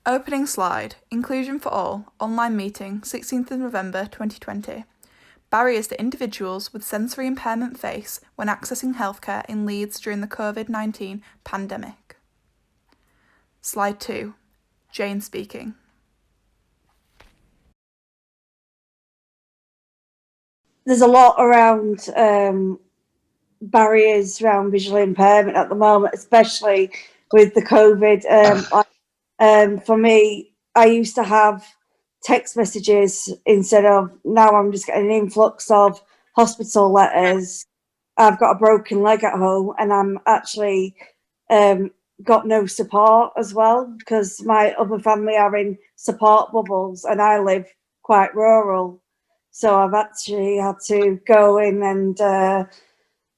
Opening slide. Inclusion for All. Online meeting, 16th of November 2020. Barriers that individuals with sensory impairment face when accessing healthcare in Leeds during the COVID-19 pandemic. Slide 2. Jane speaking. There's a lot around barriers around visual impairment at the moment, especially with the COVID. For me, I used to have text messages instead of, now I'm just getting an influx of hospital letters. I've got a broken leg at home and I'm actually got no support as well because my other family are in support bubbles and I live quite rural. So I've actually had to go in and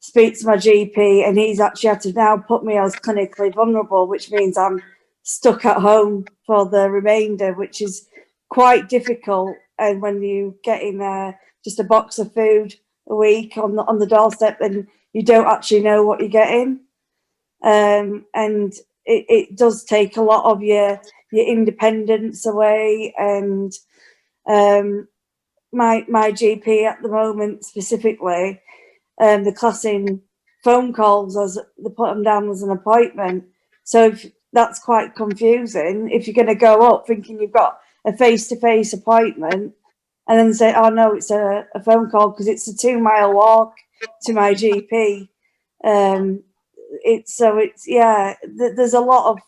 speak to my GP, and he's actually had to now put me as clinically vulnerable, which means I'm stuck at home for the remainder, which is quite difficult. And when you get in just a box of food a week on the doorstep, and you don't actually know what you're getting, and it does take a lot of your independence away. And my GP at the moment specifically, the classing phone calls as they put them down as an appointment. So that's quite confusing. If you're going to go up thinking you've got a face-to-face appointment and then say, oh no, it's a phone call because it's a 2-mile walk to my GP. There's a lot of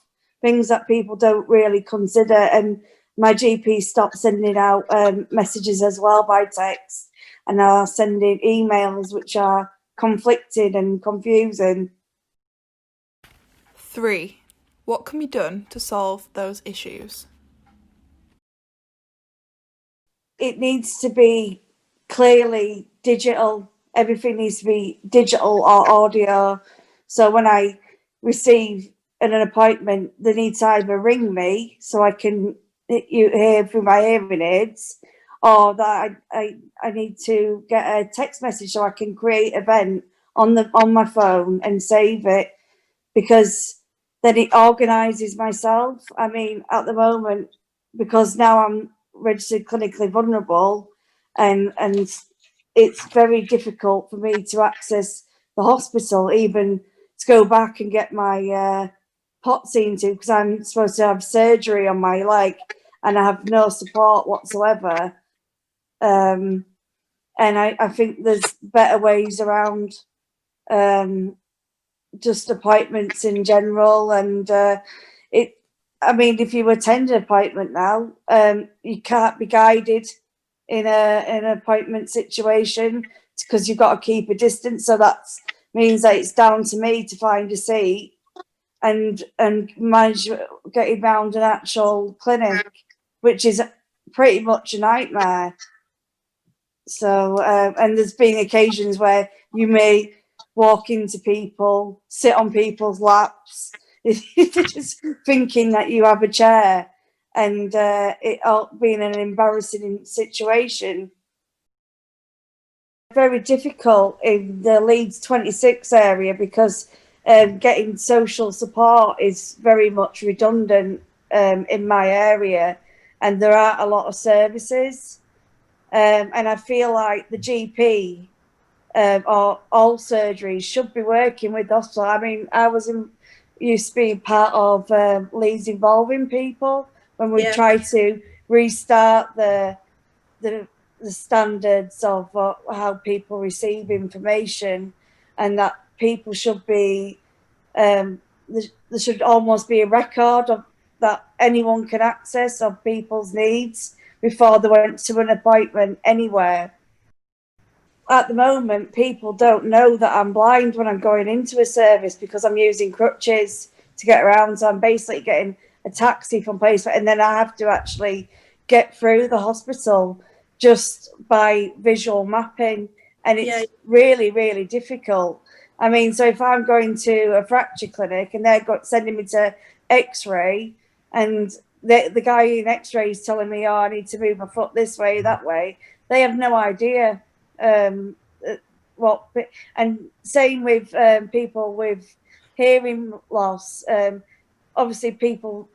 things that people don't really consider, and my GP stopped sending out messages as well by text, and are sending emails which are conflicted and confusing. 3. What can be done to solve those issues? It needs to be clearly digital. Everything needs to be digital or audio. So when I receive an appointment, they need to either ring me so I can hear through my hearing aids, or that I need to get a text message so I can create an event on my phone and save it, because then it organises myself. I mean, at the moment, because now I'm registered clinically vulnerable, and it's very difficult for me to access the hospital, even to go back and get my pot seen to, because I'm supposed to have surgery on my leg and I have no support whatsoever. And I think there's better ways around just appointments in general. And if you attend an appointment now, you can't be guided in an appointment situation because you've got to keep a distance. So that means that it's down to me to find a seat and manage getting round an actual clinic, which is pretty much a nightmare. So, and there's been occasions where you may walk into people, sit on people's laps, just thinking that you have a chair, and it all being an embarrassing situation. Very difficult in the Leeds 26 area because getting social support is very much redundant in my area, and there are a lot of services. And I feel like the GP or all surgeries should be working with hospital. I mean, used to be part of Leeds Involving People when we tried to restart the standards of how people receive information, and that people should be there should almost be a record of that anyone can access of people's needs before they went to an appointment anywhere. At the moment, people don't know that I'm blind when I'm going into a service because I'm using crutches to get around. So I'm basically getting a taxi from place, and then I have to actually get through the hospital just by visual mapping, and it's really, really difficult. I mean, so if I'm going to a fracture clinic and they're sending me to X-ray, and the guy in X-ray is telling me, oh, I need to move my foot this way, that way, they have no idea what. And same with people with hearing loss. Obviously, people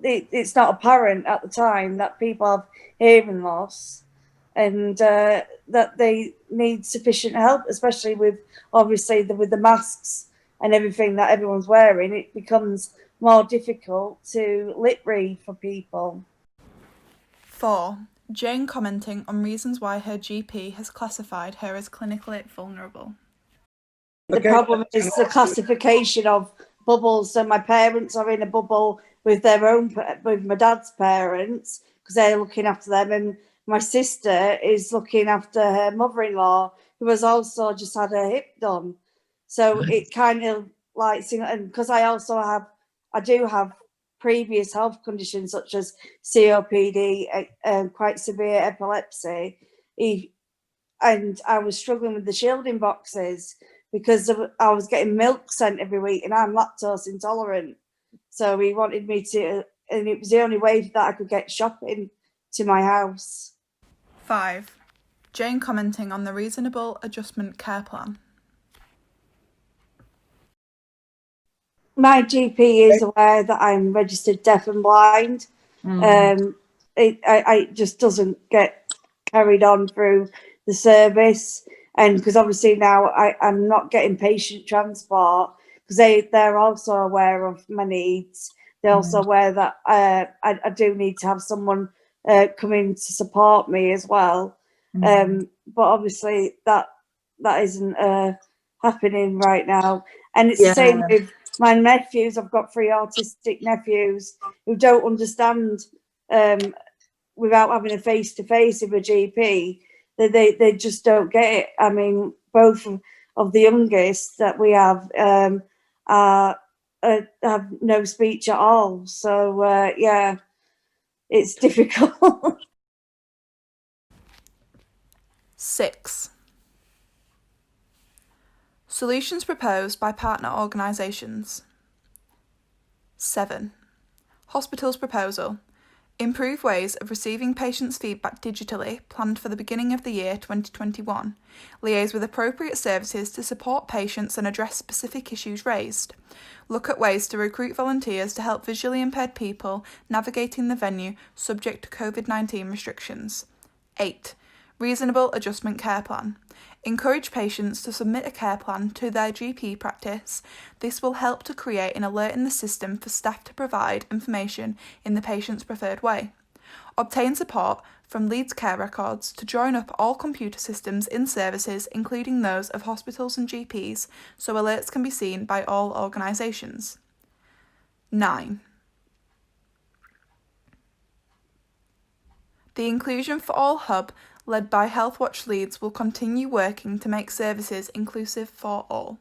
it's not apparent at the time that people have hearing loss, and that they need sufficient help, especially with obviously with the masks and everything that everyone's wearing. It becomes more difficult to lip read for people. 4. Jane commenting on reasons why her GP has classified her as clinically vulnerable. The problem is the classification of bubbles. So my parents are in a bubble with my dad's parents, because they're looking after them, and my sister is looking after her mother-in-law, who has also just had her hip done. So it kind of like, and because I do have previous health conditions such as COPD, quite severe epilepsy, and I was struggling with the shielding boxes because I was getting milk sent every week, and I'm lactose intolerant. So he wanted me to, and it was the only way that I could get shopping to my house. 5. Jane commenting on the reasonable adjustment care plan. My GP is aware that I'm registered deaf and blind. It just doesn't get carried on through the service, and because obviously now I'm not getting patient transport, because they're also aware of my needs. They're also aware that I do need to have someone come in to support me as well. But obviously that isn't happening right now, and it's the same with my nephews. I've got 3 autistic nephews who don't understand, without having a face-to-face with a GP, they just don't get it. I mean, both of the youngest that we have have no speech at all. So yeah, it's difficult. 6. Solutions proposed by partner organisations. 7. Hospital's proposal. Improve ways of receiving patients' feedback digitally, planned for the beginning of the year 2021. Liaise with appropriate services to support patients and address specific issues raised. Look at ways to recruit volunteers to help visually impaired people navigating the venue subject to COVID-19 restrictions. 8. Reasonable adjustment care plan. Encourage patients to submit a care plan to their GP practice. This will help to create an alert in the system for staff to provide information in the patient's preferred way. Obtain support from Leeds Care Records to join up all computer systems in services, including those of hospitals and GPs, so alerts can be seen by all organisations. 9. The Inclusion for All Hub, led by Healthwatch Leeds, will continue working to make services inclusive for all.